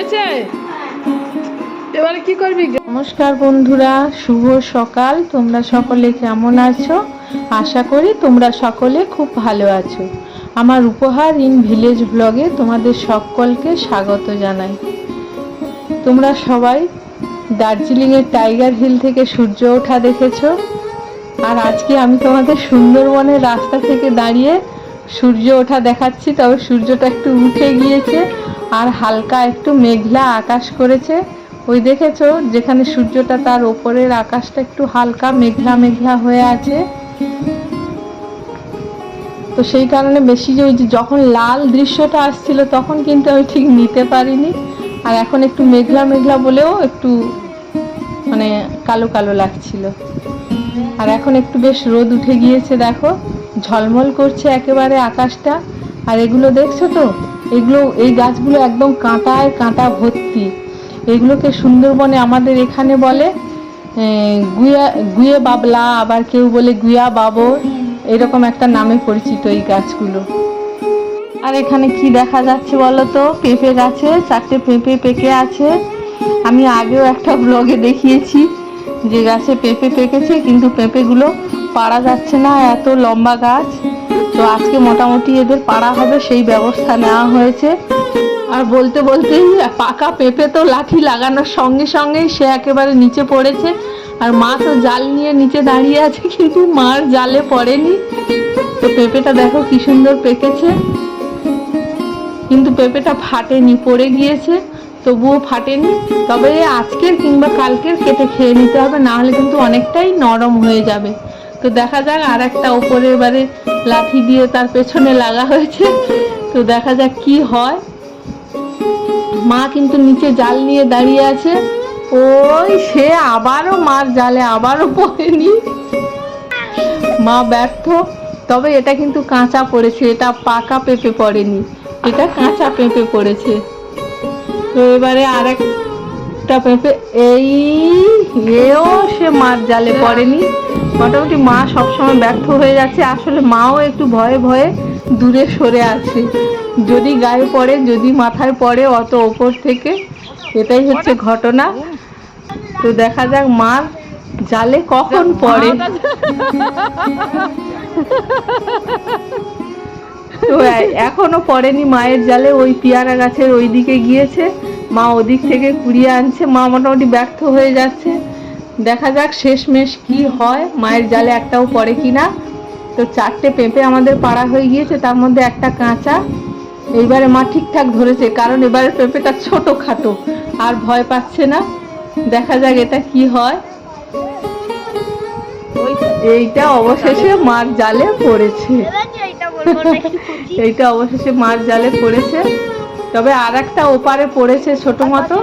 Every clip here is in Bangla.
হয়েছে, এবারে কি করবি? নমস্কার বন্ধুরা, শুভ সকাল। তোমরা সকলে কেমন আছো? আশা করি তোমরা সকলে খুব ভালো আছো। আমার উপহার ইন ভিলেজ ব্লগে তোমাদের সকলকে স্বাগত জানাই। তোমরা সবাই দার্জিলিংয়ের টাইগার হিল থেকে সূর্য ওঠা দেখেছো, আর আজকে আমি তোমাদের সুন্দরবনের রাস্তা থেকে দাঁড়িয়ে সূর্য ওঠা দেখাচ্ছি। তবে সূর্যটা একটু উঠে গিয়েছে আর হালকা একটু মেঘলা আকাশ করেছে। ওই দেখেছো যেখানে সূর্যটা, তার ওপরের আকাশটা একটু হালকা মেঘলা মেঘলা হয়ে আছে। তো সেই কারণে বেশি যে ওই যে যখন লাল দৃশ্যটা আসছিল তখন কিন্তু আমি ঠিক নিতে পারিনি। আর এখন একটু মেঘলা মেঘলা বলেও একটু মানে কালো কালো লাগছিল। আর এখন একটু বেশ রোদ উঠে গিয়েছে, দেখো ঝলমল করছে একেবারে আকাশটা। আর এগুলো দেখছো তো, এগুলো এই গাছগুলো একদম কাঁটায় কাঁটা ভর্তি। এগুলোকে সুন্দরবনে আমাদের এখানে বলে গুয়ে বাবলা, আবার কেউ বলে গুয়া বাবর, এরকম একটা নামে পরিচিত এই গাছগুলো। আর এখানে কি দেখা যাচ্ছে বলো তো, পেঁপে গাছে 4টে পেঁপে পেকে আছে। আমি আগেও একটা ব্লগে দেখিয়েছি যে গাছে পেঁপে পেকেছে, কিন্তু পেঁপেগুলো পাড়া যাচ্ছে না, এত লম্বা গাছ। তো আজকে মোটামুটি এদের পাড়া হবে, সেই ব্যবস্থা নেওয়া হয়েছে। আর বলতে বলতেই পাকা পেঁপে তো লাঠি লাগানোর সঙ্গে সঙ্গেই সে একেবারে নিচে পড়েছে। আর মা তো জাল নিয়ে নিচে দাঁড়িয়ে আছে, কিন্তু মার জালে পড়েনি। তো পেঁপেটা দেখো কি সুন্দর পেকেছে, কিন্তু পেঁপেটা ফাটেনি, পড়ে গিয়েছে, তবুও ফাটেনি। তবে আজকের কিংবা কালকের কেটে খেয়ে নিতে হবে, না হলে কিন্তু অনেকটাই নরম হয়ে যাবে। তো দেখা যাক, আর একটা ওপরে এবারে লাঠি দিয়ে তার পেছনে লাগা হয়েছে, তো দেখা যাক কি হয়। মা কিন্তু নিচে জাল নিয়ে দাঁড়িয়ে আছে, ওই সে আবারও মার জালে আবারও পড়েনি, মা ব্যর্থ। তবে এটা কিন্তু কাঁচা পড়েছে, এটা পাকা পেঁপে পড়েনি, এটা কাঁচা পেঁপে পড়েছে। তো এবারে আরেকটা পেঁপে, এও সে মার জালে পড়েনি। মোটামুটি মা সবসময় ব্যর্থ হয়ে যাচ্ছে। আসলে মাও একটু ভয়ে ভয়ে দূরে সরে আছে, যদি গায়ে পড়ে, যদি মাথায় পড়ে অত ওপর থেকে, এটাই হচ্ছে ঘটনা। তো দেখা যাক মার জালে কখন পড়ে। তো এখনো পড়েনি মায়ের জালে, ওই পেয়ারা গাছের ওই দিকে গিয়েছে, মা ওদিক থেকে কুড়িয়ে আনছে। মা মোটামুটি ব্যর্থ হয়ে যাচ্ছে, দেখা যাক শেষমেশ কি হয়, মায়ের জালে একটাও পড়ে কিনা। তো 4টে পেঁপে আমাদের পাড়া হয়ে গিয়েছে, তার মধ্যে একটা কাঁচা। এইবারে মা ঠিকঠাক ধরেছে, কারণ এবারে পেঁপেটা ছোট খাটো, আর ভয় পাচ্ছে না। দেখা যাক এটা কি হয়। এইটা অবশেষে মার জালে পড়েছে, এইটা অবশেষে মার জালে পড়েছে। তবে আর একটা ওপারে পড়েছে ছোট মতো।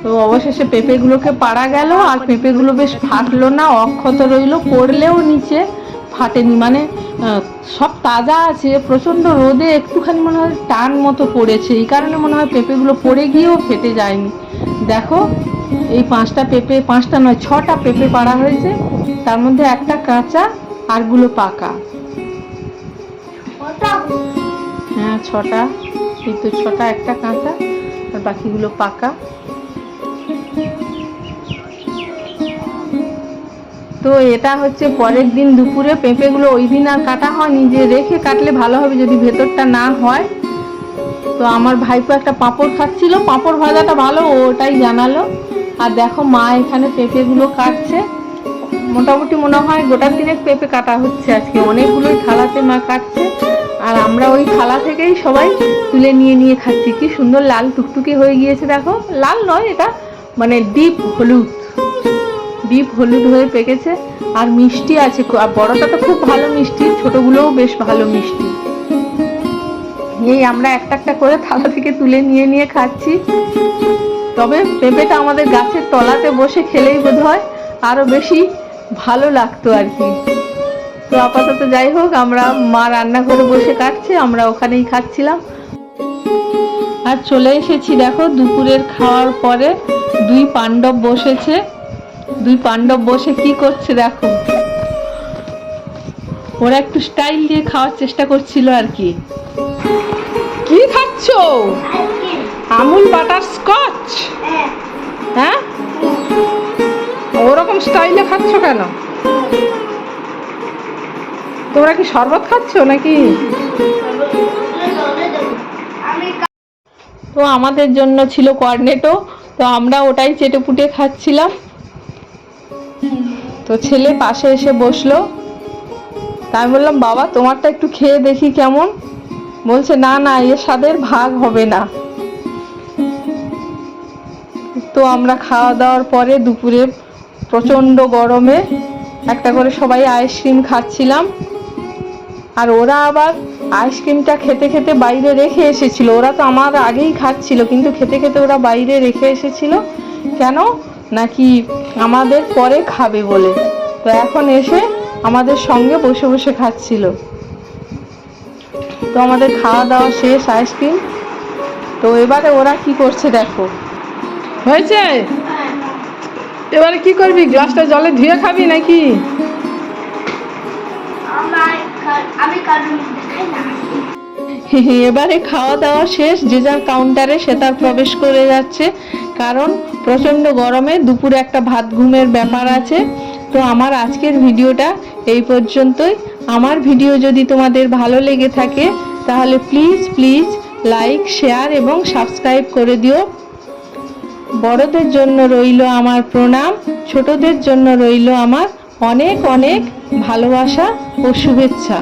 তো অবশেষে পেঁপেগুলোকে পাড়া গেল, আর পেঁপেগুলো বেশ ফাটলো না, অক্ষত রইল, পড়লেও নিচে ফাটেনি। মানে সব তাজা আছে, প্রচণ্ড রোদে একটুখানি মনে হয় টান মতো পড়েছে, এই কারণে মনে হয় পেঁপেগুলো পড়ে গিয়েও ফেটে যায়নি। দেখো এই 5টা পেঁপে, 5টা নয় 6টা পেঁপে পাড়া হয়েছে, তার মধ্যে একটা কাঁচা, আরগুলো পাকা। হ্যাঁ 6টা, এই তো 6টা, একটা কাঁচা আর বাকিগুলো পাকা। তো এটা হচ্ছে পরের দিন দুপুরে। পেঁপেগুলো ওই দিন আর কাটা হয়নি, যে রেখে কাটলে ভালো হবে যদি ভেতরটা না হয়। তো আমার ভাইপো একটা পাঁপড় খাচ্ছিল, পাঁপড় ভাজাটা ভালো, ওটাই জানালো। আর দেখো মা এখানে পেঁপেগুলো কাটছে, মোটামুটি মনে হয় গোটা 3 পেঁপে কাটা হচ্ছে আজকে, অনেকগুলোই থালাতে মা কাটছে। আর আমরা ওই থালা থেকেই সবাই তুলে নিয়ে নিয়ে খাচ্ছি। কি সুন্দর লাল টুকটুকি হয়ে গিয়েছে, দেখো লাল নয়, এটা মানে ডিপ হলুদ, ডিপ হলুদ হয়ে পেকেছে। আর মিষ্টি আছে, আর বড়টা তো খুব ভালো মিষ্টি, ছোটগুলোও বেশ ভালো মিষ্টি। এই আমরা একটা একটা করে থালা থেকে তুলে নিয়ে নিয়ে খাচ্ছি। তবে পেঁপেটা আমাদের গাছের তলাতে বসে খেলেই বোধ হয় আরো বেশি ভালো লাগতো আর কি। তো আপাতত যাই হোক, আমরা মা রান্নাঘরে বসে কাটছে, আমরা ওখানেই খাচ্ছিলাম। আর চলে এসেছি দেখো দুপুরের খাওয়ার পরে। 2 পাণ্ডব বসেছে, 2 পাণ্ডব বসে কি করছে দেখো, ওরা একটু স্টাইল দিয়ে খাওয়ার চেষ্টা করছিল আর কি। কি খাচ্ছো? Amul butter Scotch? হ্যাঁ, ওরকম স্টাইলে খাচ্ছ কেন? তোমরা কি শরবত খাচ্ছ নাকি? তো আমাদের জন্য ছিল কর্নেটো, তো আমরা ওটাই চেটেপুটে খাচ্ছিলাম। তো ছেলে পাশে এসে বসলো, তাই বললাম বাবা তোমারটা একটু খেয়ে দেখি কেমন। বলছে না না, এর স্বাদের ভাগ হবে না। তো আমরা খাওয়া দাওয়ার পরে দুপুরে প্রচণ্ড গরমে একটা করে সবাই আইসক্রিম খাচ্ছিলাম। আর ওরা আবার আইসক্রিমটা খেতে খেতে বাইরে রেখে এসেছিল। ওরা তো আমার আগেই খাচ্ছিল, কিন্তু খেতে খেতে ওরা বাইরে রেখে এসেছিল কেন, নাকি আমাদের পরে খাবে বলে। তো এখন এসে আমাদের সঙ্গে বসে বসে খাচ্ছিল। তো আমাদের খাওয়া দাওয়া শেষ, আইসক্রিম। তো এবারে ওরা কি করছে দেখো। হয়েছে? এবারে কি করবি? গ্লাসটা জলে ধুয়ে খাবি নাকি? এবারে খাওয়া দাওয়া শেষ, যে যার কাউন্টারে সে তার প্রবেশ করে যাচ্ছে, কারণ প্রচণ্ড গরমে দুপুরে একটা ভাত ঘুমের ব্যাপার আছে। তো আমার আজকের ভিডিওটা এই পর্যন্তই। আমার ভিডিও যদি তোমাদের ভালো লেগে থাকে তাহলে প্লিজ প্লিজ লাইক, শেয়ার এবং সাবস্ক্রাইব করে দিও। বড়দের জন্য রইল আমার প্রণাম, ছোটদের জন্য রইল আমার অনেক অনেক ভালোবাসা ও শুভেচ্ছা।